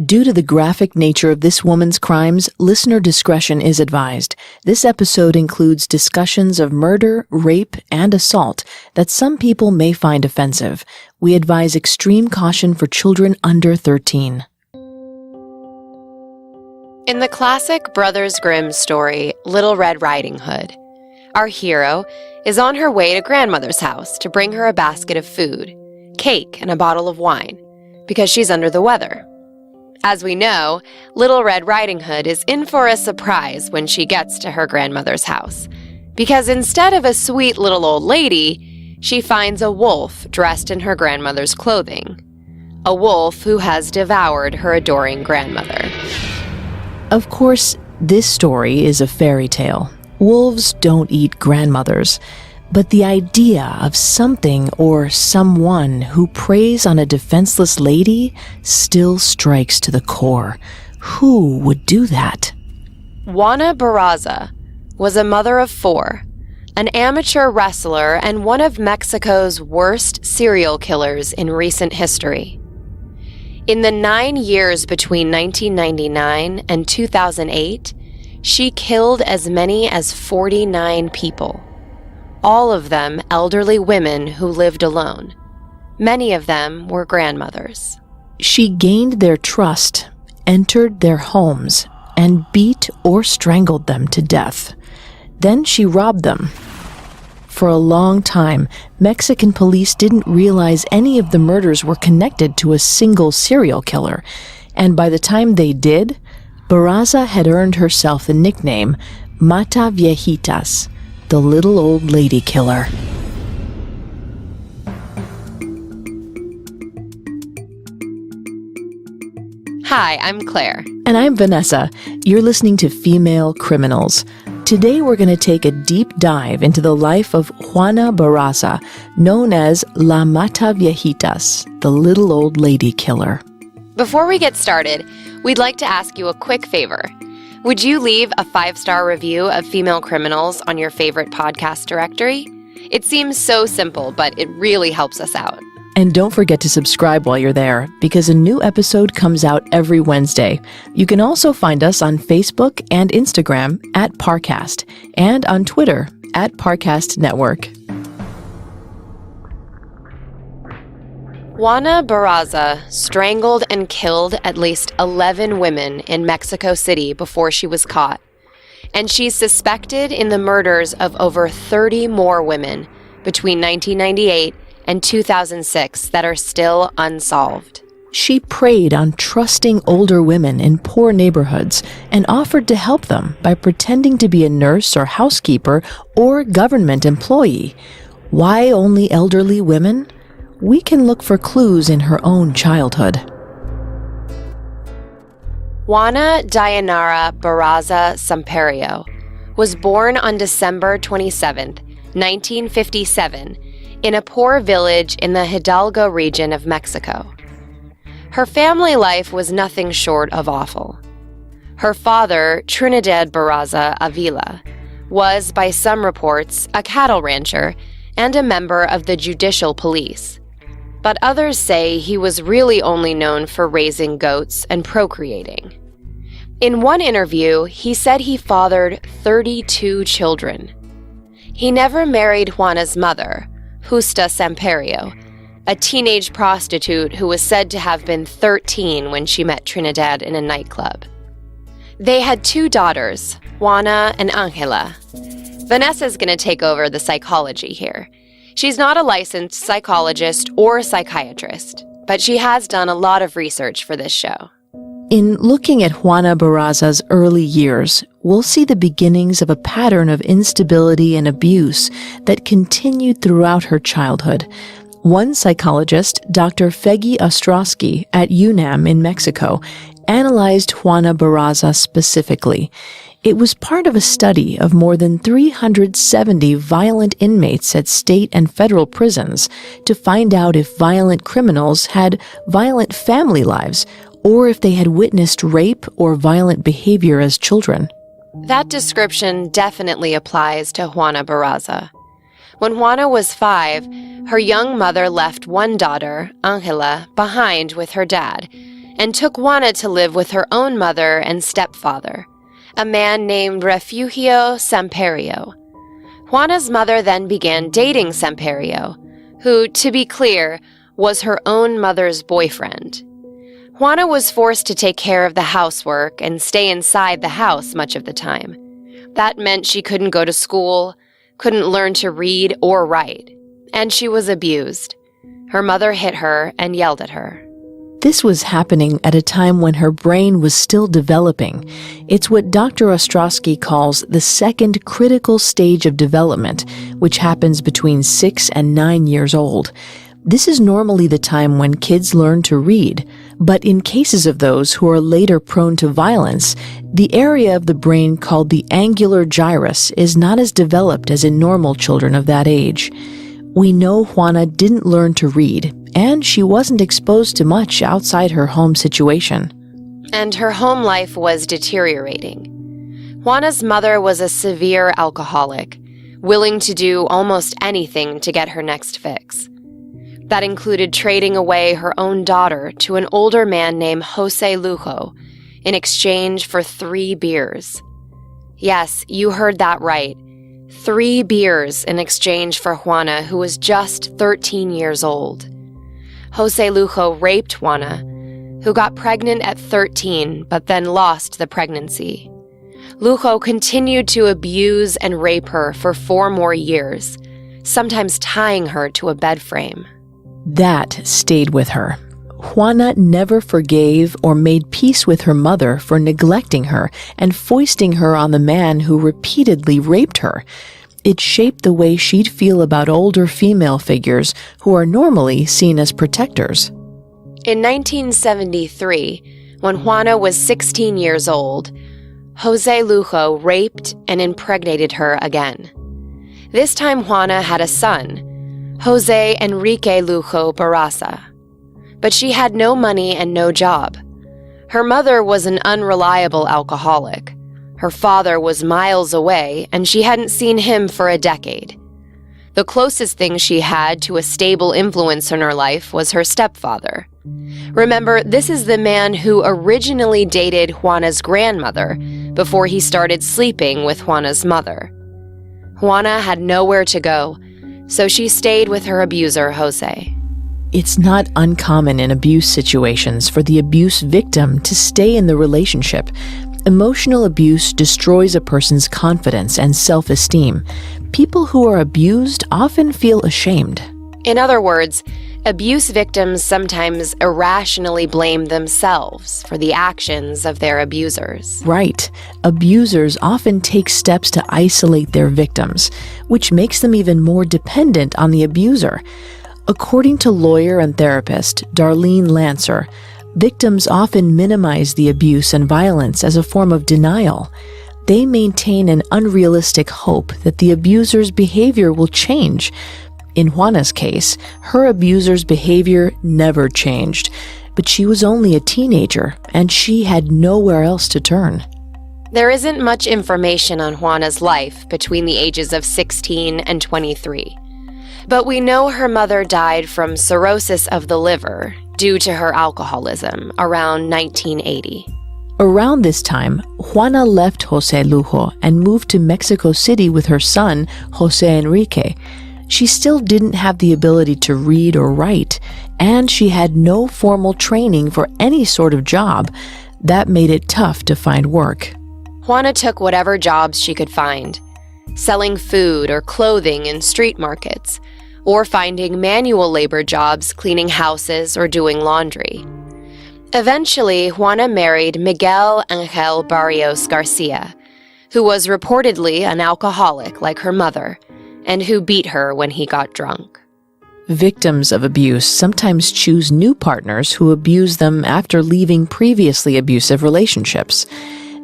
Due to the graphic nature of this woman's crimes, listener discretion is advised. This episode includes discussions of murder, rape, and assault that some people may find offensive. We advise extreme caution for children under 13. In the classic Brothers Grimm story, Little Red Riding Hood, our hero is on her way to grandmother's house to bring her a basket of food, cake, and a bottle of wine, because she's under the weather. As we know, Little Red Riding Hood is in for a surprise when she gets to her grandmother's house, because instead of a sweet little old lady, she finds a wolf dressed in her grandmother's clothing. A wolf who has devoured her adoring grandmother. Of course, this story is a fairy tale. Wolves don't eat grandmothers. But the idea of something or someone who preys on a defenseless lady still strikes to the core. Who would do that? Juana Barraza was a mother of 4, an amateur wrestler, and one of Mexico's worst serial killers in recent history. In the 9 years between 1999 and 2008, she killed as many as 49 people. All of them elderly women who lived alone. Many of them were grandmothers. She gained their trust, entered their homes, and beat or strangled them to death. Then she robbed them. For a long time, Mexican police didn't realize any of the murders were connected to a single serial killer, and by the time they did, Barraza had earned herself the nickname Mata Viejitas, the little old lady killer. Hi, I'm Claire. And I'm Vanessa. You're listening to Female Criminals. Today we're going to take a deep dive into the life of Juana Barraza, known as La Mata Viejitas, the little old lady killer. Before we get started, we'd like to ask you a quick favor. Would you leave a 5-star review of Female Criminals on your favorite podcast directory? It seems so simple, but it really helps us out. And don't forget to subscribe while you're there, because a new episode comes out every Wednesday. You can also find us on Facebook and Instagram at Parcast, and on Twitter at Parcast Network. Juana Barraza strangled and killed at least 11 women in Mexico City before she was caught, and she's suspected in the murders of over 30 more women between 1998 and 2006 that are still unsolved. She preyed on trusting older women in poor neighborhoods and offered to help them by pretending to be a nurse or housekeeper or government employee. Why only elderly women? We can look for clues in her own childhood. Juana Dayanara Barraza Samperio was born on December 27, 1957, in a poor village in the Hidalgo region of Mexico. Her family life was nothing short of awful. Her father, Trinidad Barraza Avila, was, by some reports, a cattle rancher and a member of the judicial police. But others say he was really only known for raising goats and procreating. In one interview, he said he fathered 32 children. He never married Juana's mother, Justa Samperio, a teenage prostitute who was said to have been 13 when she met Trinidad in a nightclub. They had 2 daughters, Juana and Angela. Vanessa's going to take over the psychology here. She's not a licensed psychologist or psychiatrist, but she has done a lot of research for this show. In looking at Juana Barraza's early years, we'll see the beginnings of a pattern of instability and abuse that continued throughout her childhood. One psychologist, Dr. Fegi Ostrowski at UNAM in Mexico, analyzed Juana Barraza specifically. It was part of a study of more than 370 violent inmates at state and federal prisons to find out if violent criminals had violent family lives or if they had witnessed rape or violent behavior as children. That description definitely applies to Juana Barraza. When Juana was 5, her young mother left one daughter, Angela, behind with her dad, and took Juana to live with her own mother and stepfather, a man named Refugio Samperio. Juana's mother then began dating Samperio, who, to be clear, was her own mother's boyfriend. Juana was forced to take care of the housework and stay inside the house much of the time. That meant she couldn't go to school, couldn't learn to read or write, and she was abused. Her mother hit her and yelled at her. This was happening at a time when her brain was still developing. It's what Dr. Ostrowski calls the second critical stage of development, which happens between 6 and 9 years old. This is normally the time when kids learn to read, but in cases of those who are later prone to violence, the area of the brain called the angular gyrus is not as developed as in normal children of that age. We know Juana didn't learn to read, and she wasn't exposed to much outside her home situation. And her home life was deteriorating. Juana's mother was a severe alcoholic, willing to do almost anything to get her next fix. That included trading away her own daughter to an older man named Jose Lujo in exchange for 3 beers. Yes, you heard that right. 3 beers in exchange for Juana, who was just 13 years old. Jose Lujo raped Juana, who got pregnant at 13 but then lost the pregnancy. Lujo continued to abuse and rape her for 4 more years, sometimes tying her to a bed frame. That stayed with her. Juana never forgave or made peace with her mother for neglecting her and foisting her on the man who repeatedly raped her. It shaped the way she'd feel about older female figures who are normally seen as protectors. In 1973, when Juana was 16 years old, Jose Lujo raped and impregnated her again. This time Juana had a son, Jose Enrique Lujo Barraza. But she had no money and no job. Her mother was an unreliable alcoholic. Her father was miles away, and she hadn't seen him for a decade. The closest thing she had to a stable influence in her life was her stepfather. Remember, this is the man who originally dated Juana's grandmother before he started sleeping with Juana's mother. Juana had nowhere to go, so she stayed with her abuser, Jose. It's not uncommon in abuse situations for the abuse victim to stay in the relationship. Emotional abuse destroys a person's confidence and self-esteem. People who are abused often feel ashamed. In other words, abuse victims sometimes irrationally blame themselves for the actions of their abusers. Right. Abusers often take steps to isolate their victims, which makes them even more dependent on the abuser. According to lawyer and therapist Darlene Lancer, victims often minimize the abuse and violence as a form of denial. They maintain an unrealistic hope that the abuser's behavior will change. In Juana's case, her abuser's behavior never changed, but she was only a teenager and she had nowhere else to turn. There isn't much information on Juana's life between the ages of 16 and 23. But we know her mother died from cirrhosis of the liver due to her alcoholism around 1980. Around this time, Juana left Jose Lujo and moved to Mexico City with her son, Jose Enrique. She still didn't have the ability to read or write, and she had no formal training for any sort of job. That made it tough to find work. Juana took whatever jobs she could find, selling food or clothing in street markets, or finding manual labor jobs cleaning houses or doing laundry. Eventually, Juana married Miguel Angel Barrios Garcia, who was reportedly an alcoholic like her mother, and who beat her when he got drunk. Victims of abuse sometimes choose new partners who abuse them after leaving previously abusive relationships.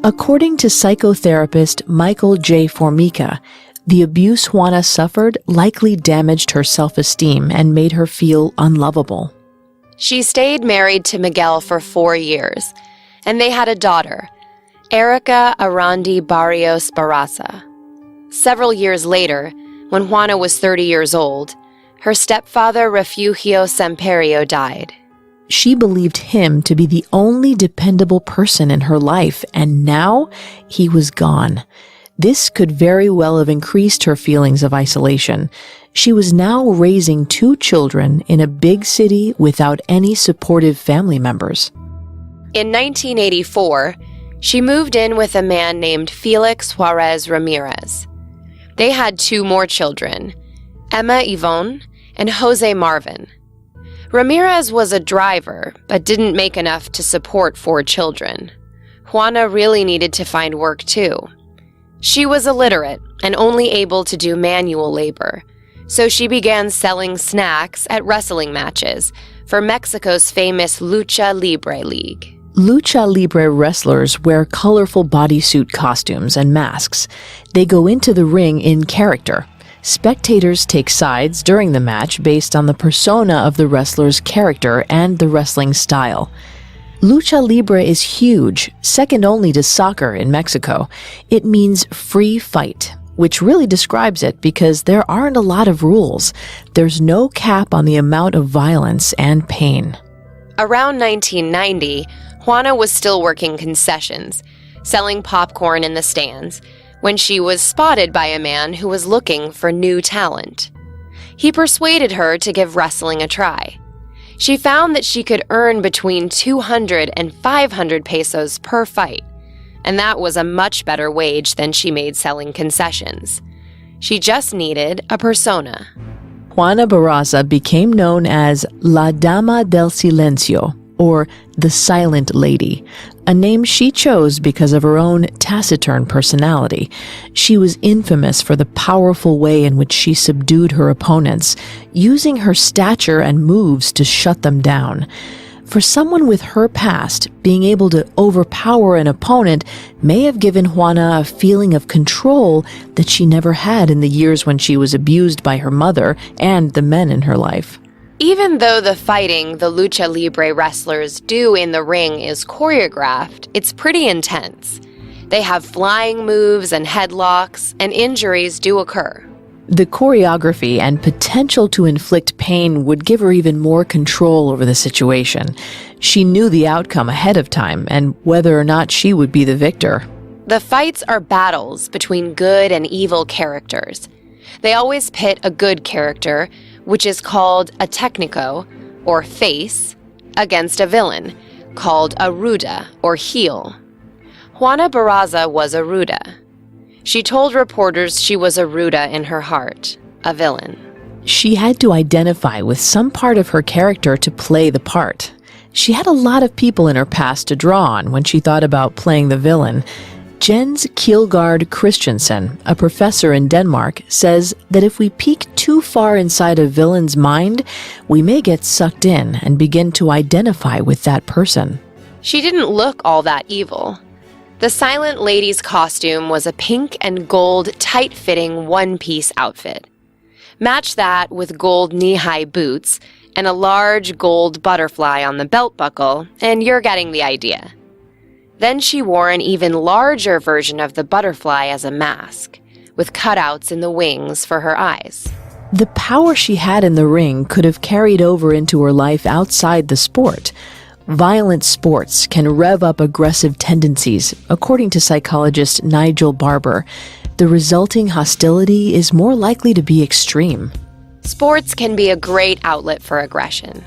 According to psychotherapist Michael J. Formica, the abuse Juana suffered likely damaged her self-esteem and made her feel unlovable. She stayed married to Miguel for 4 years, and they had a daughter, Erica Arandi Barrios Barraza. Several years later, when Juana was 30 years old, her stepfather Refugio Samperio died. She believed him to be the only dependable person in her life, and now he was gone. This could very well have increased her feelings of isolation. She was now raising 2 children in a big city without any supportive family members. In 1984, she moved in with a man named Felix Juarez Ramirez. They had 2 more children, Emma Yvonne and Jose Marvin. Ramirez was a driver, but didn't make enough to support 4 children. Juana really needed to find work too. She was illiterate and only able to do manual labor, so she began selling snacks at wrestling matches for Mexico's famous Lucha Libre League. Lucha Libre wrestlers wear colorful bodysuit costumes and masks. They go into the ring in character. Spectators take sides during the match based on the persona of the wrestler's character and the wrestling style. Lucha Libre is huge, second only to soccer in Mexico. It means free fight, which really describes it because there aren't a lot of rules. There's no cap on the amount of violence and pain. Around 1990, Juana was still working concessions, selling popcorn in the stands, when she was spotted by a man who was looking for new talent. He persuaded her to give wrestling a try. She found that she could earn between 200 and 500 pesos per fight, and that was a much better wage than she made selling concessions. She just needed a persona. Juana Barraza became known as La Dama del Silencio, or the Silent Lady, a name she chose because of her own taciturn personality. She was infamous for the powerful way in which she subdued her opponents, using her stature and moves to shut them down. For someone with her past, being able to overpower an opponent may have given Juana a feeling of control that she never had in the years when she was abused by her mother and the men in her life. Even though the fighting the Lucha Libre wrestlers do in the ring is choreographed, it's pretty intense. They have flying moves and headlocks, and injuries do occur. The choreography and potential to inflict pain would give her even more control over the situation. She knew the outcome ahead of time and whether or not she would be the victor. The fights are battles between good and evil characters. They always pit a good character, which is called a técnico, or face, against a villain, called a ruda, or heel. Juana Barraza was a ruda. She told reporters she was a ruda in her heart, a villain. She had to identify with some part of her character to play the part. She had a lot of people in her past to draw on when she thought about playing the villain. Jens Kielgaard Christensen, a professor in Denmark, says that if we peek too far inside a villain's mind, we may get sucked in and begin to identify with that person. She didn't look all that evil. The Silent Lady's costume was a pink and gold tight-fitting one-piece outfit. Match that with gold knee-high boots and a large gold butterfly on the belt buckle, and you're getting the idea. Then she wore an even larger version of the butterfly as a mask, with cutouts in the wings for her eyes. The power she had in the ring could have carried over into her life outside the sport. Violent sports can rev up aggressive tendencies, according to psychologist Nigel Barber. The resulting hostility is more likely to be extreme. Sports can be a great outlet for aggression.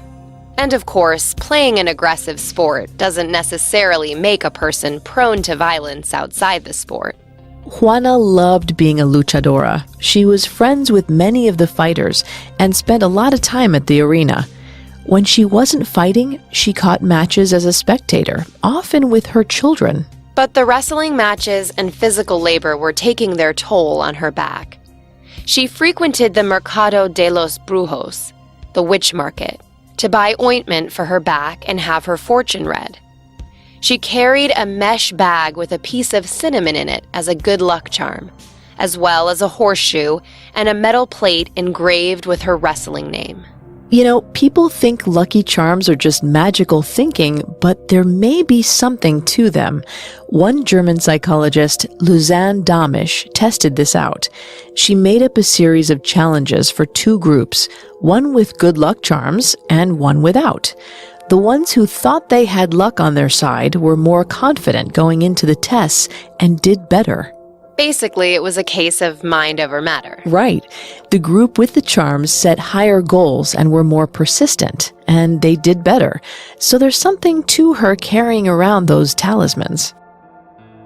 And of course, playing an aggressive sport doesn't necessarily make a person prone to violence outside the sport. Juana loved being a luchadora. She was friends with many of the fighters and spent a lot of time at the arena. When she wasn't fighting, she caught matches as a spectator, often with her children. But the wrestling matches and physical labor were taking their toll on her back. She frequented the Mercado de los Brujos, the witch market, to buy ointment for her back and have her fortune read. She carried a mesh bag with a piece of cinnamon in it as a good luck charm, as well as a horseshoe and a metal plate engraved with her wrestling name. You know, people think lucky charms are just magical thinking, but there may be something to them. One German psychologist, Luzanne Damisch, tested this out. She made up a series of challenges for 2 groups, one with good luck charms and one without. The ones who thought they had luck on their side were more confident going into the tests and did better. Basically, it was a case of mind over matter. Right. The group with the charms set higher goals and were more persistent, and they did better. So there's something to her carrying around those talismans.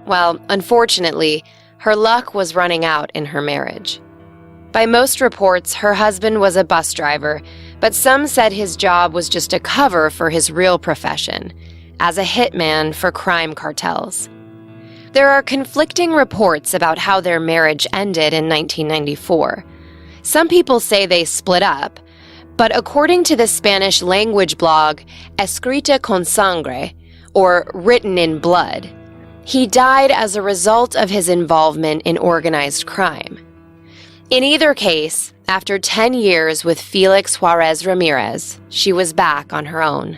Well, unfortunately, her luck was running out in her marriage. By most reports, her husband was a bus driver, but some said his job was just a cover for his real profession, as a hitman for crime cartels. There are conflicting reports about how their marriage ended in 1994. Some people say they split up, but according to the Spanish language blog Escrita con Sangre, or Written in Blood, he died as a result of his involvement in organized crime. In either case, after 10 years with Felix Juarez Ramirez, she was back on her own.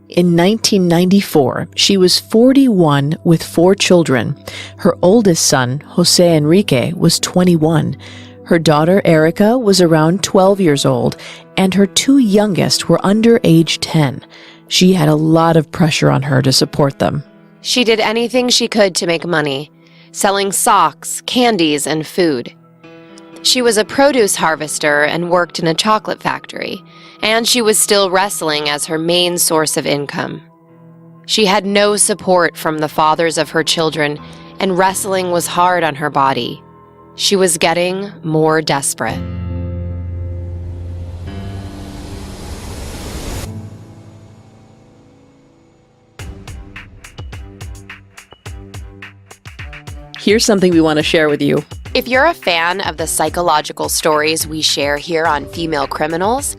In 1994, she was 41 with 4 children. Her oldest son, Jose Enrique, was 21. Her daughter, Erica, was around 12 years old, and her 2 youngest were under age 10. She had a lot of pressure on her to support them. She did anything she could to make money, selling socks, candies, and food. She was a produce harvester and worked in a chocolate factory, and she was still wrestling as her main source of income. She had no support from the fathers of her children, and wrestling was hard on her body. She was getting more desperate. Here's something we want to share with you. If you're a fan of the psychological stories we share here on Female Criminals,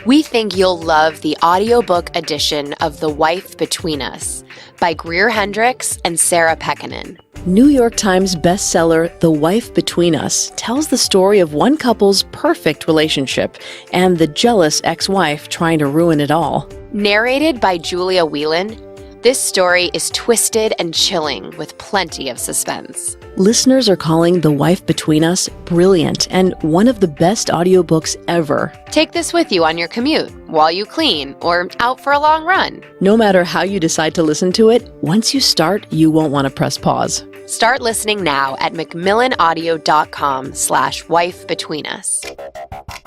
we think you'll love the audiobook edition of The Wife Between Us by Greer Hendricks and Sarah Pekkanen. New York Times bestseller The Wife Between Us tells the story of one couple's perfect relationship and the jealous ex-wife trying to ruin it all. Narrated by Julia Whelan, this story is twisted and chilling with plenty of suspense. Listeners are calling The Wife Between Us brilliant and one of the best audiobooks ever. Take this with you on your commute, while you clean, or out for a long run. No matter how you decide to listen to it, once you start, you won't want to press pause. Start listening now at macmillanaudio.com/wifebetweenus.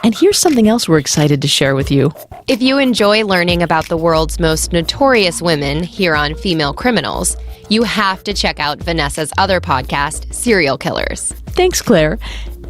And here's something else we're excited to share with you. If you enjoy learning about the world's most notorious women here on Female Criminals, you have to check out Vanessa's other podcast, Serial Killers. Thanks, Claire.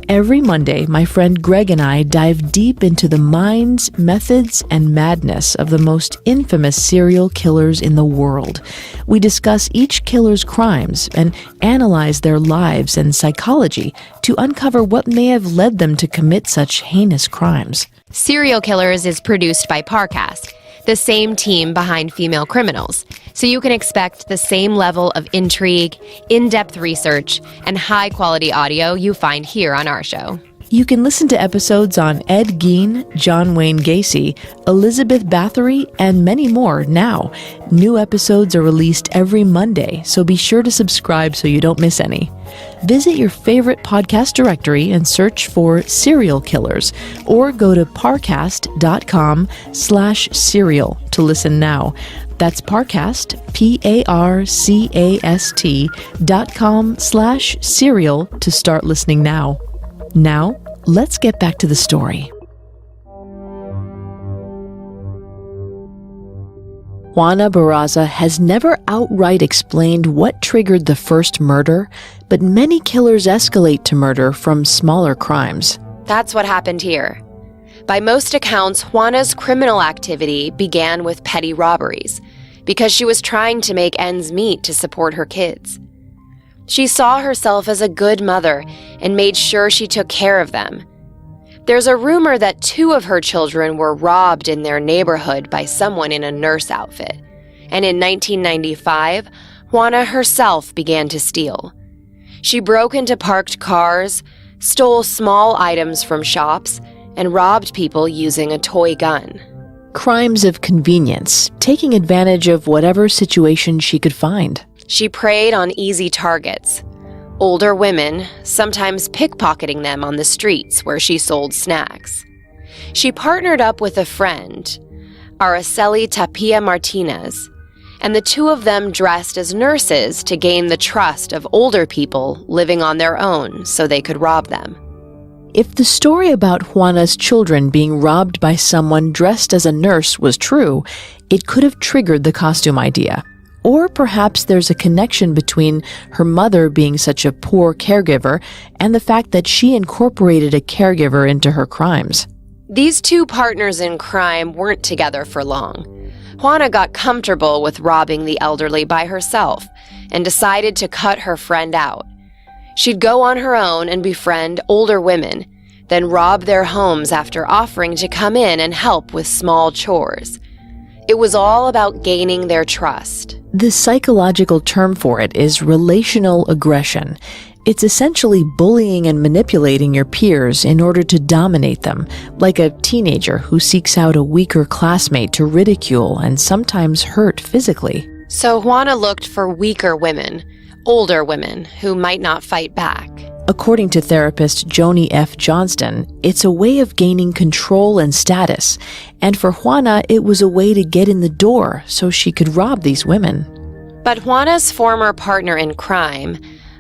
Every Monday, my friend Greg and I dive deep into the minds, methods, and madness of the most infamous serial killers in the world. We discuss each killer's crimes and analyze their lives and psychology to uncover what may have led them to commit such heinous crimes. Serial Killers is produced by Parcast, the same team behind Female Criminals, so you can expect the same level of intrigue, in-depth research, and high-quality audio you find here on our show. You can listen to episodes on Ed Gein, John Wayne Gacy, Elizabeth Bathory, and many more now. New episodes are released every Monday, so be sure to subscribe so you don't miss any. Visit your favorite podcast directory and search for Serial Killers, or go to parcast.com/serial to listen now. That's Parcast, PARCAST.com/serial to start listening now. Now, let's get back to the story. Juana Barraza has never outright explained what triggered the first murder, but many killers escalate to murder from smaller crimes. That's what happened here. By most accounts, Juana's criminal activity began with petty robberies because she was trying to make ends meet to support her kids. She saw herself as a good mother and made sure she took care of them. There's a rumor that 2 of her children were robbed in their neighborhood by someone in a nurse outfit. And in 1995, Juana herself began to steal. She broke into parked cars, stole small items from shops, and robbed people using a toy gun. Crimes of convenience, taking advantage of whatever situation she could find. She preyed on easy targets. Older women, sometimes pickpocketing them on the streets where she sold snacks. She partnered up with a friend, Araceli Tapia Martinez, and the two of them dressed as nurses to gain the trust of older people living on their own so they could rob them. If the story about Juana's children being robbed by someone dressed as a nurse was true, it could have triggered the costume idea. Or perhaps there's a connection between her mother being such a poor caregiver and the fact that she incorporated a caregiver into her crimes. These two partners in crime weren't together for long. Juana got comfortable with robbing the elderly by herself and decided to cut her friend out. She'd go on her own and befriend older women, then rob their homes after offering to come in and help with small chores. It was all about gaining their trust. The psychological term for it is relational aggression. It's essentially bullying and manipulating your peers in order to dominate them, like a teenager who seeks out a weaker classmate to ridicule and sometimes hurt physically. So Juana looked for weaker women, older women who might not fight back. According to therapist Joni F. Johnston, it's a way of gaining control and status, and for Juana, it was a way to get in the door so she could rob these women. But Juana's former partner in crime,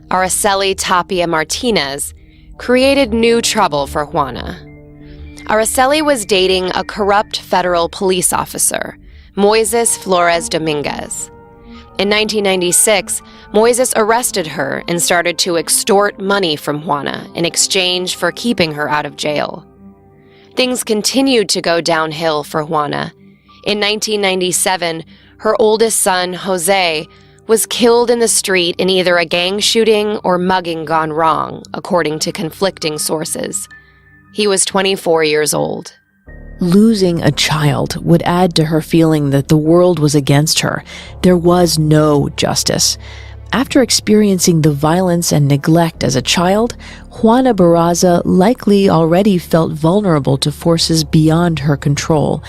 Araceli Tapia Martinez, created new trouble for Juana. Araceli was dating a corrupt federal police officer, Moises Flores Dominguez. In 1996, Moises arrested her and started to extort money from Juana in exchange for keeping her out of jail. Things continued to go downhill for Juana. In 1997, her oldest son, Jose, was killed in the street in either a gang shooting or mugging gone wrong, according to conflicting sources. He was 24 years old. Losing a child would add to her feeling that the world was against her. There was no justice. After experiencing the violence and neglect as a child, Juana Barraza likely already felt vulnerable to forces beyond her control.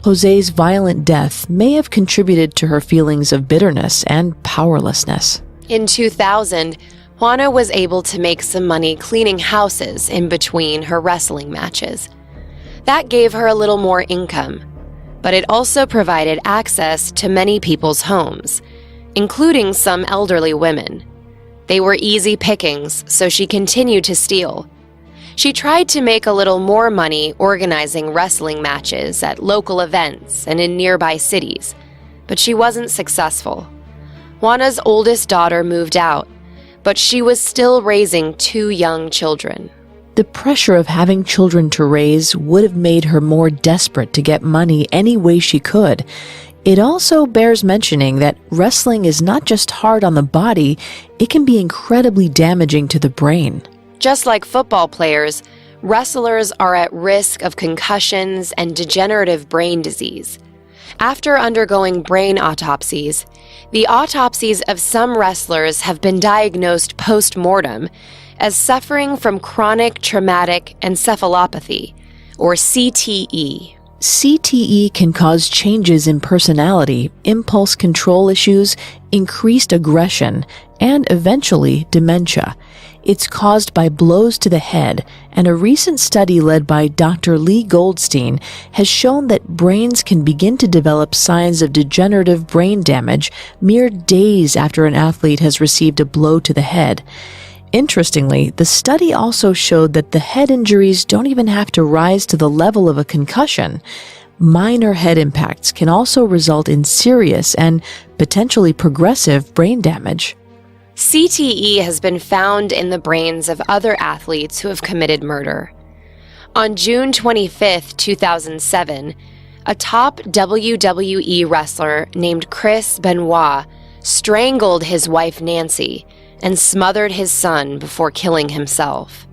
Jose's violent death may have contributed to her feelings of bitterness and powerlessness. In 2000, Juana was able to make some money cleaning houses in between her wrestling matches. That gave her a little more income, but it also provided access to many people's homes, including some elderly women. They were easy pickings, so she continued to steal. She tried to make a little more money organizing wrestling matches at local events and in nearby cities, but she wasn't successful. Juana's oldest daughter moved out, but she was still raising two young children. The pressure of having children to raise would have made her more desperate to get money any way she could. It also bears mentioning that wrestling is not just hard on the body, it can be incredibly damaging to the brain. Just like football players, wrestlers are at risk of concussions and degenerative brain disease. After undergoing brain autopsies, the autopsies of some wrestlers have been diagnosed post-mortem as suffering from chronic traumatic encephalopathy, or CTE. CTE can cause changes in personality, impulse control issues, increased aggression, and eventually dementia. It's caused by blows to the head, and a recent study led by Dr. Lee Goldstein has shown that brains can begin to develop signs of degenerative brain damage mere days after an athlete has received a blow to the head. Interestingly, the study also showed that the head injuries don't even have to rise to the level of a concussion. Minor head impacts can also result in serious and potentially progressive brain damage. CTE has been found in the brains of other athletes who have committed murder. On June 25, 2007, a top WWE wrestler named Chris Benoit strangled his wife Nancy and smothered his son before killing himself.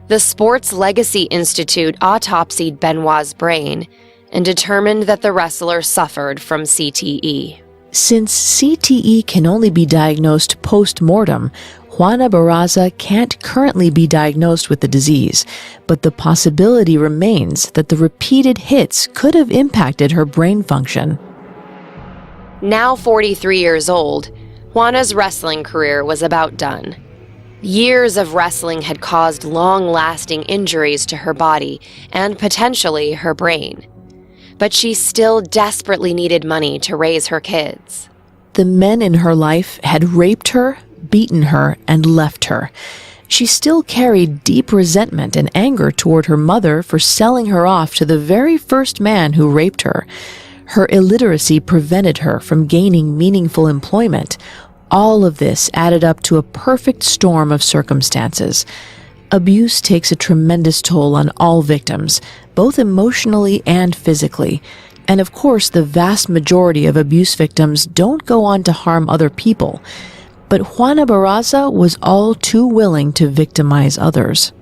The Sports Legacy Institute autopsied Benoit's brain and determined that the wrestler suffered from CTE. Since CTE can only be diagnosed post-mortem, Juana Barraza can't currently be diagnosed with the disease, but the possibility remains that the repeated hits could have impacted her brain function. Now 43 years old, Juana's wrestling career was about done. Years of wrestling had caused long-lasting injuries to her body and potentially her brain. but she still desperately needed money to raise her kids. The men in her life had raped her, beaten her, and left her. She still carried deep resentment and anger toward her mother for selling her off to the very first man who raped her. Her illiteracy prevented her from gaining meaningful employment. All of this added up to a perfect storm of circumstances. Abuse takes a tremendous toll on all victims, both emotionally and physically. And of course, the vast majority of abuse victims don't go on to harm other people. But Juana Barraza was all too willing to victimize others.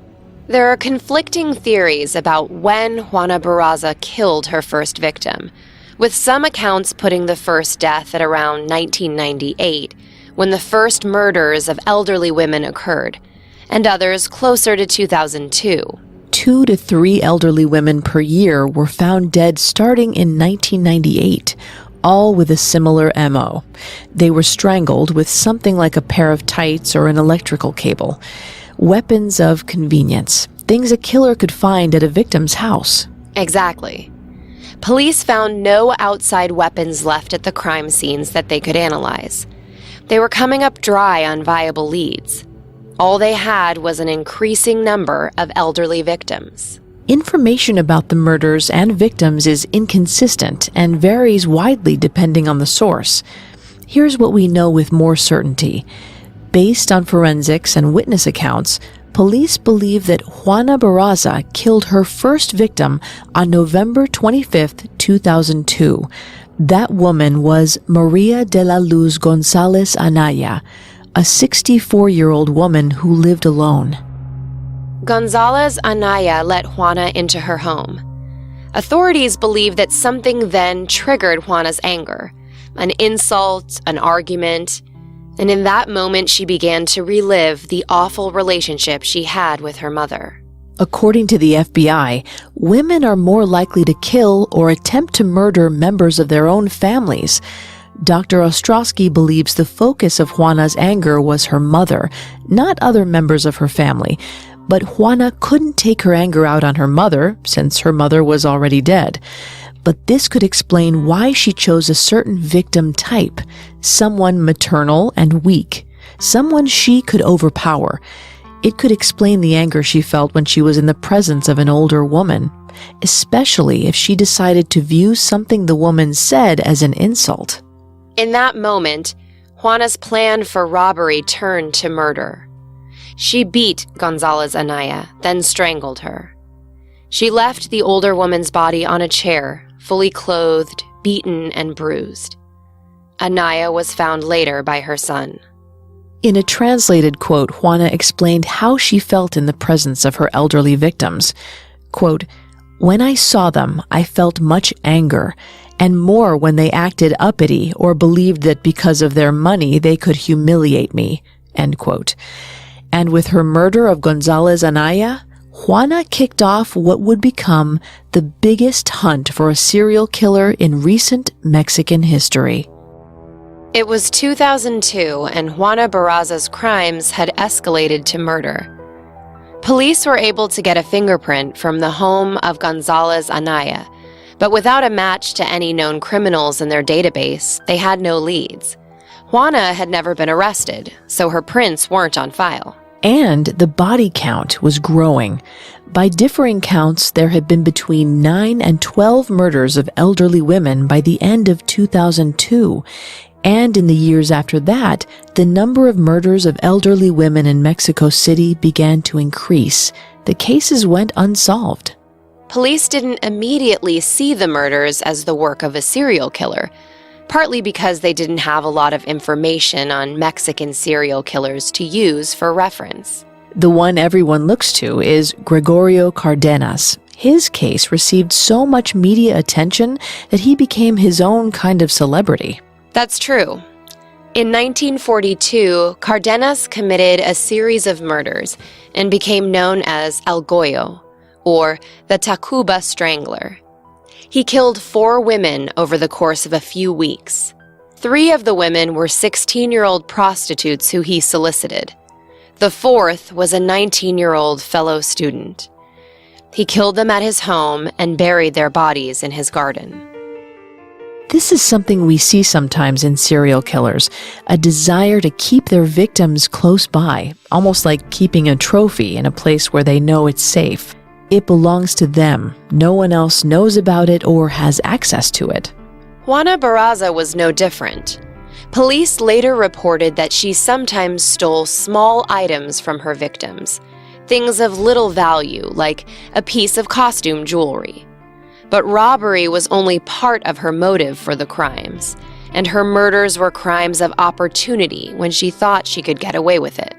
There are conflicting theories about when Juana Barraza killed her first victim, with some accounts putting the first death at around 1998, when the first murders of elderly women occurred, and others closer to 2002. 2 to 3 elderly women per year were found dead starting in 1998, all with a similar MO. They were strangled with something like a pair of tights or an electrical cable. Weapons of convenience, things a killer could find at a victim's house. Exactly. Police found no outside weapons left at the crime scenes that they could analyze. They were coming up dry on viable leads. All they had was an increasing number of elderly victims. Information about the murders and victims is inconsistent and varies widely depending on the source. Here's what we know with more certainty. Based on forensics and witness accounts, police believe that Juana Barraza killed her first victim on November 25, 2002. That woman was Maria de la Luz González Anaya, a 64-year-old woman who lived alone. González Anaya let Juana into her home. Authorities believe that something then triggered Juana's anger, an insult, an argument, and in that moment she began to relive the awful relationship she had with her mother. According to the FBI, women are more likely to kill or attempt to murder members of their own families. Dr. Ostrowski believes the focus of Juana's anger was her mother, not other members of her family. But Juana couldn't take her anger out on her mother, since her mother was already dead. But this could explain why she chose a certain victim type, someone maternal and weak, someone she could overpower. It could explain the anger she felt when she was in the presence of an older woman, especially if she decided to view something the woman said as an insult. In that moment, Juana's plan for robbery turned to murder. She beat González Anaya, then strangled her. She left the older woman's body on a chair, fully clothed, beaten, and bruised. Anaya was found later by her son. In a translated quote, Juana explained how she felt in the presence of her elderly victims. Quote, "When I saw them, I felt much anger, and more when they acted uppity or believed that because of their money they could humiliate me." End quote. And with her murder of González Anaya, Juana kicked off what would become the biggest hunt for a serial killer in recent Mexican history. It was 2002, and Juana Barraza's crimes had escalated to murder. Police were able to get a fingerprint from the home of González Anaya, but without a match to any known criminals in their database, they had no leads. Juana had never been arrested, so her prints weren't on file. And the body count was growing. By differing counts, there had been between 9 and 12 murders of elderly women by the end of 2002. And in the years after that, the number of murders of elderly women in Mexico City began to increase. The cases went unsolved. Police didn't immediately see the murders as the work of a serial killer, partly because they didn't have a lot of information on Mexican serial killers to use for reference. The one everyone looks to is Gregorio Cardenas. His case received so much media attention that he became his own kind of celebrity. That's true. In 1942, Cardenas committed a series of murders and became known as El Goyo, or the Tacuba Strangler. He killed 4 women over the course of a few weeks. 3 of the women were 16-year-old prostitutes who he solicited. The 4th was a 19-year-old fellow student. He killed them at his home and buried their bodies in his garden. This is something we see sometimes in serial killers, a desire to keep their victims close by, almost like keeping a trophy in a place where they know it's safe. It belongs to them. No one else knows about it or has access to it. Juana Barraza was no different. Police later reported that she sometimes stole small items from her victims, things of little value like a piece of costume jewelry. But robbery was only part of her motive for the crimes, and her murders were crimes of opportunity when she thought she could get away with it.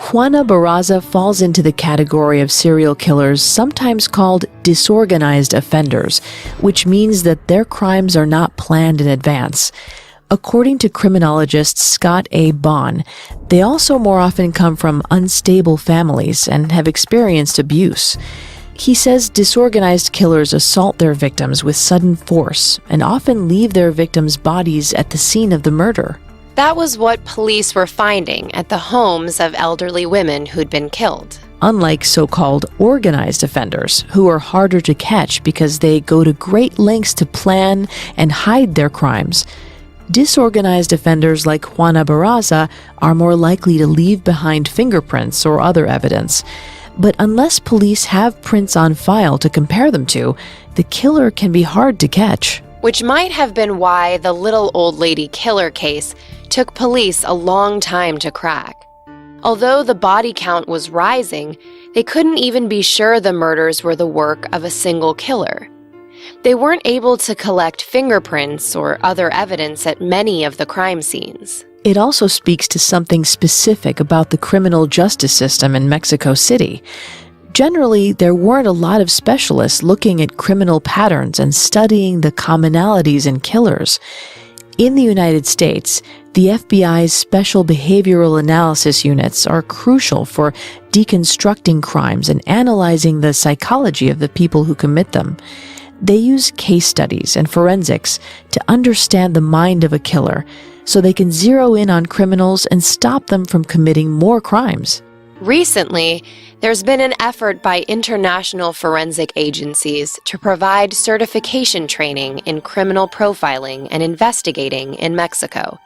Juana Barraza falls into the category of serial killers sometimes called disorganized offenders, which means that their crimes are not planned in advance. According to criminologist Scott A. Bond, they also more often come from unstable families and have experienced abuse. He says disorganized killers assault their victims with sudden force and often leave their victims' bodies at the scene of the murder. That was what police were finding at the homes of elderly women who'd been killed. Unlike so-called organized offenders, who are harder to catch because they go to great lengths to plan and hide their crimes, disorganized offenders like Juana Barraza are more likely to leave behind fingerprints or other evidence. But unless police have prints on file to compare them to, the killer can be hard to catch. Which might have been why the little old lady killer case took police a long time to crack. Although the body count was rising, they couldn't even be sure the murders were the work of a single killer. They weren't able to collect fingerprints or other evidence at many of the crime scenes. It also speaks to something specific about the criminal justice system in Mexico City. Generally, there weren't a lot of specialists looking at criminal patterns and studying the commonalities in killers. In the United States, the FBI's Special Behavioral Analysis Units are crucial for deconstructing crimes and analyzing the psychology of the people who commit them. They use case studies and forensics to understand the mind of a killer, so they can zero in on criminals and stop them from committing more crimes. Recently, there's been an effort by international forensic agencies to provide certification training in criminal profiling and investigating in Mexico.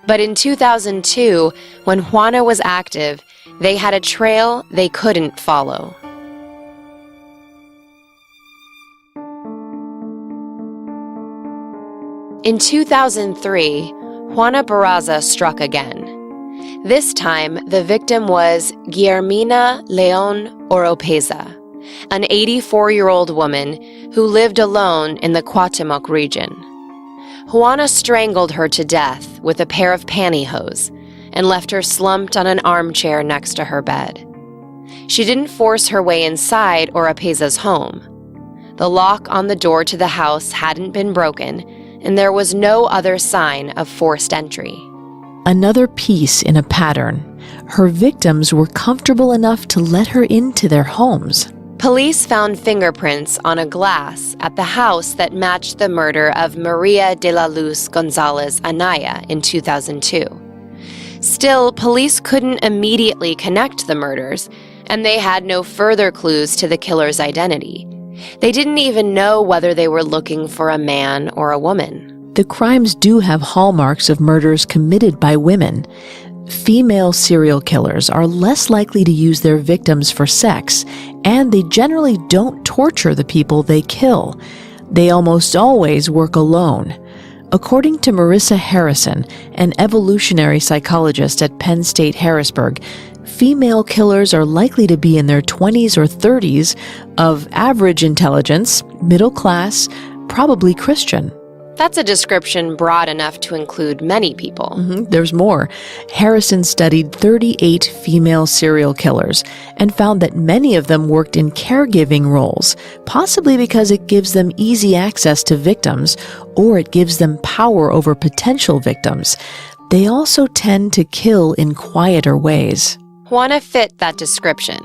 But in 2002, when Juana was active, they had a trail they couldn't follow. In 2003, Juana Barraza struck again. This time, the victim was Guillermina León Oropeza, an 84-year-old woman who lived alone in the Cuauhtémoc region. Juana strangled her to death with a pair of pantyhose and left her slumped on an armchair next to her bed. She didn't force her way inside Oropeza's home. The lock on the door to the house hadn't been broken, and there was no other sign of forced entry. Another piece in a pattern. Her victims were comfortable enough to let her into their homes. Police found fingerprints on a glass at the house that matched the murder of Maria de la Luz González Anaya in 2002. Still, police couldn't immediately connect the murders, and they had no further clues to the killer's identity. They didn't even know whether they were looking for a man or a woman. The crimes do have hallmarks of murders committed by women. Female serial killers are less likely to use their victims for sex, and they generally don't torture the people they kill. They almost always work alone. According to Marissa Harrison, an evolutionary psychologist at Penn State Harrisburg, female killers are likely to be in their 20s or 30s, of average intelligence, middle class, probably Christian. That's a description broad enough to include many people. There's more. Harrison studied 38 female serial killers and found that many of them worked in caregiving roles, possibly because it gives them easy access to victims, or it gives them power over potential victims. They also tend to kill in quieter ways. Juana fit that description.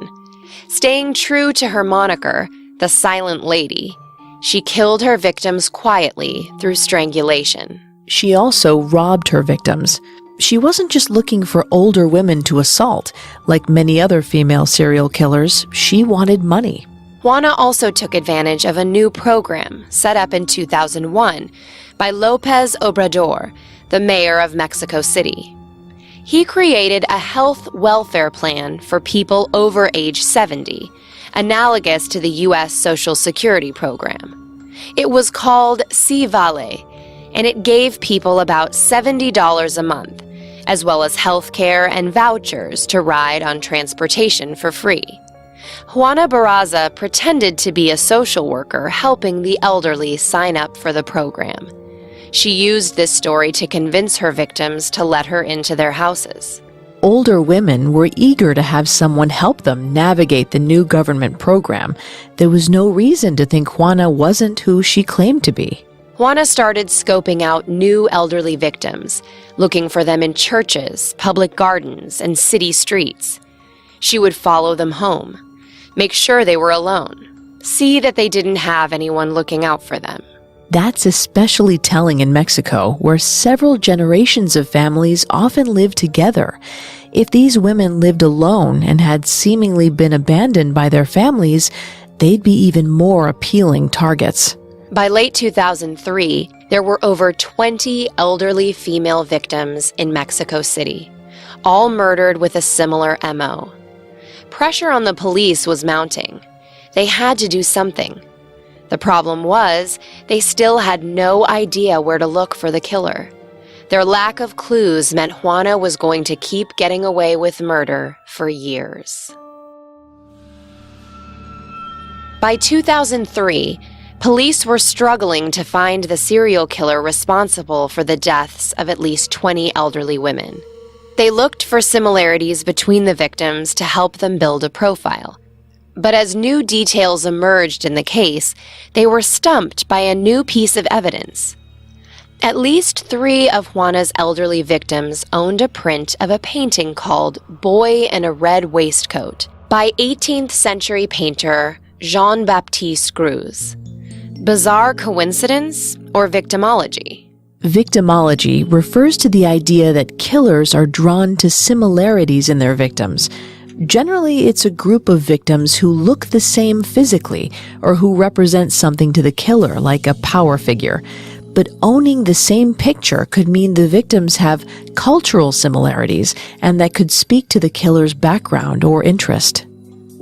Staying true to her moniker, the Silent Lady, she killed her victims quietly through strangulation. She also robbed her victims. She wasn't just looking for older women to assault. Like many other female serial killers, she wanted money. Juana also took advantage of a new program set up in 2001 by López Obrador, the mayor of Mexico City. He created a health welfare plan for people over age 70, analogous to the U.S. Social Security program. It was called Si Vale, and it gave people about $70 a month, as well as health care and vouchers to ride on transportation for free. Juana Barraza pretended to be a social worker helping the elderly sign up for the program. She used this story to convince her victims to let her into their houses. Older women were eager to have someone help them navigate the new government program. There was no reason to think Juana wasn't who she claimed to be. Juana started scoping out new elderly victims, looking for them in churches, public gardens, and city streets. She would follow them home, make sure they were alone, see that they didn't have anyone looking out for them. That's especially telling in Mexico, where several generations of families often live together. If these women lived alone and had seemingly been abandoned by their families, they'd be even more appealing targets. By late 2003, there were over 20 elderly female victims in Mexico City, all murdered with a similar MO. Pressure on the police was mounting. They had to do something. The problem was, they still had no idea where to look for the killer. Their lack of clues meant Juana was going to keep getting away with murder for years. By 2003, police were struggling to find the serial killer responsible for the deaths of at least 20 elderly women. They looked for similarities between the victims to help them build a profile. But as new details emerged in the case, they were stumped by a new piece of evidence. At least 3 of Juana's elderly victims owned a print of a painting called Boy in a Red Waistcoat by 18th century painter Jean-Baptiste Greuze. Bizarre coincidence or victimology? Victimology refers to the idea that killers are drawn to similarities in their victims. Generally, it's a group of victims who look the same physically or who represent something to the killer, like a power figure. But owning the same picture could mean the victims have cultural similarities, and that could speak to the killer's background or interest.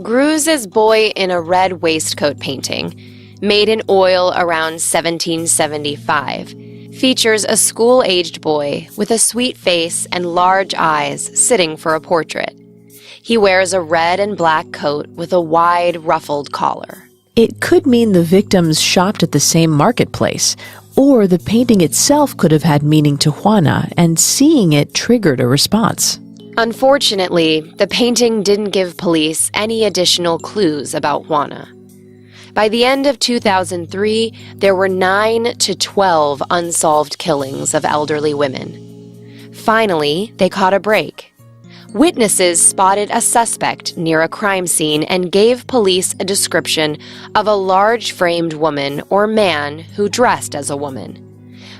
Greuze's Boy in a Red Waistcoat painting, made in oil around 1775, features a school-aged boy with a sweet face and large eyes sitting for a portrait. He wears a red and black coat with a wide, ruffled collar. It could mean the victims shopped at the same marketplace, or the painting itself could have had meaning to Juana, and seeing it triggered a response. Unfortunately, the painting didn't give police any additional clues about Juana. By the end of 2003, there were 9 to 12 unsolved killings of elderly women. Finally, they caught a break. Witnesses spotted a suspect near a crime scene and gave police a description of a large framed woman or man who dressed as a woman.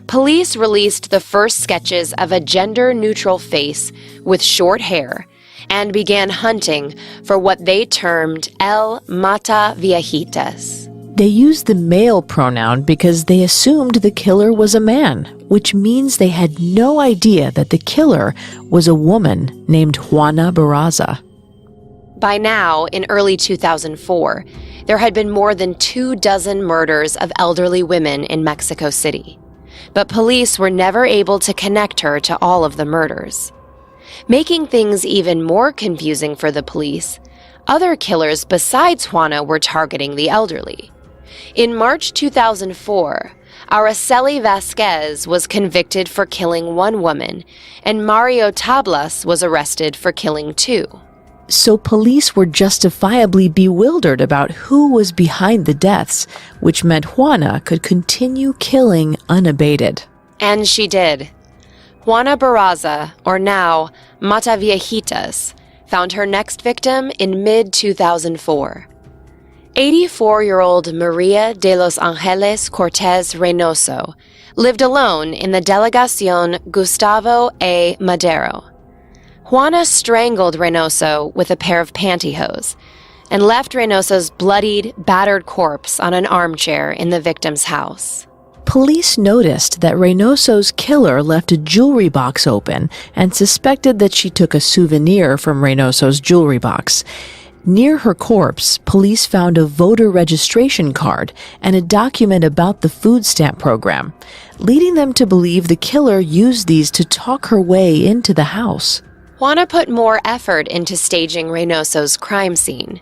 Police released the first sketches of a gender-neutral face with short hair and began hunting for what they termed El Mata Viejitas. They used the male pronoun because they assumed the killer was a man, which means they had no idea that the killer was a woman named Juana Barraza. By now, in early 2004, there had been more than 24 murders of elderly women in Mexico City. But police were never able to connect her to all of the murders. Making things even more confusing for the police, other killers besides Juana were targeting the elderly. In March 2004, Araceli Vasquez was convicted for killing 1 woman, and Mario Tablas was arrested for killing 2. So police were justifiably bewildered about who was behind the deaths, which meant Juana could continue killing unabated. And she did. Juana Barraza, or now Mata Viejitas, found her next victim in mid-2004. 84-year-old Maria de los Angeles Cortez Reynoso lived alone in the Delegación Gustavo A. Madero. Juana strangled Reynoso with a pair of pantyhose, and left Reynoso's bloodied, battered corpse on an armchair in the victim's house. Police noticed that Reynoso's killer left a jewelry box open and suspected that she took a souvenir from Reynoso's jewelry box. Near her corpse, police found a voter registration card and a document about the food stamp program, leading them to believe the killer used these to talk her way into the house. Juana put more effort into staging Reynoso's crime scene.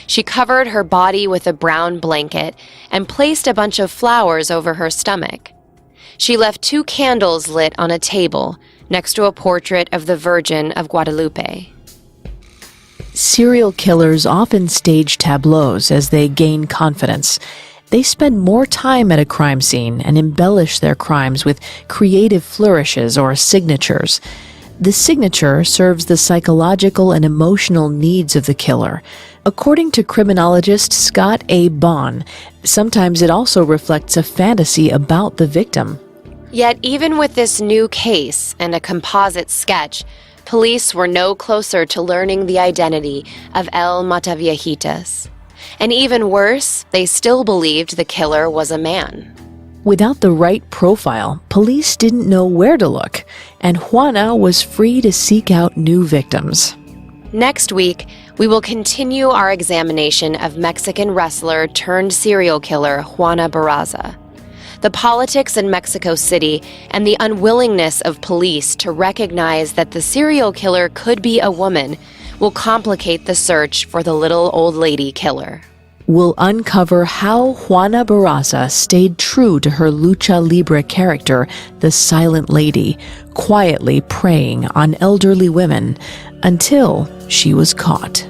She covered her body with a brown blanket and placed a bunch of flowers over her stomach. She left 2 candles lit on a table next to a portrait of the Virgin of Guadalupe. Serial killers often stage tableaus as they gain confidence. They spend more time at a crime scene and embellish their crimes with creative flourishes or signatures. The signature serves the psychological and emotional needs of the killer. According to criminologist Scott A. Bond, sometimes it also reflects a fantasy about the victim. Yet even with this new case and a composite sketch, police were no closer to learning the identity of El Mataviejitas. And even worse, they still believed the killer was a man. Without the right profile, police didn't know where to look, and Juana was free to seek out new victims. Next week, we will continue our examination of Mexican wrestler turned serial killer Juana Barraza. The politics in Mexico City and the unwillingness of police to recognize that the serial killer could be a woman will complicate the search for the little old lady killer. We'll uncover how Juana Barraza stayed true to her lucha libre character, the Silent Lady, quietly preying on elderly women until she was caught.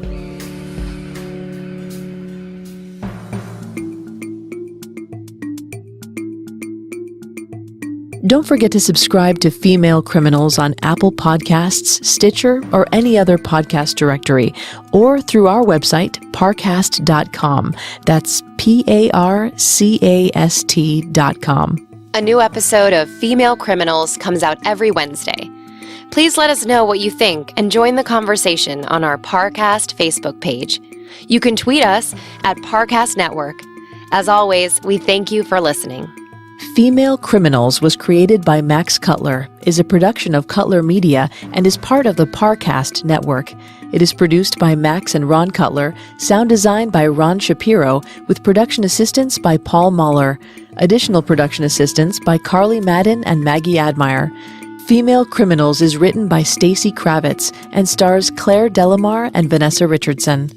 Don't forget to subscribe to Female Criminals on Apple Podcasts, Stitcher, or any other podcast directory, or through our website, parcast.com. That's PARCAST.com. A new episode of Female Criminals comes out every Wednesday. Please let us know what you think and join the conversation on our Parcast Facebook page. You can tweet us at Parcast Network. As always, we thank you for listening. Female Criminals was created by Max Cutler, is a production of Cutler Media, and is part of the Parcast Network. It is produced by Max and Ron Cutler, sound design by Ron Shapiro, with production assistance by Paul Mahler. Additional production assistance by Carly Madden and Maggie Admire. Female Criminals is written by Stacey Kravitz and stars Claire Delamar and Vanessa Richardson.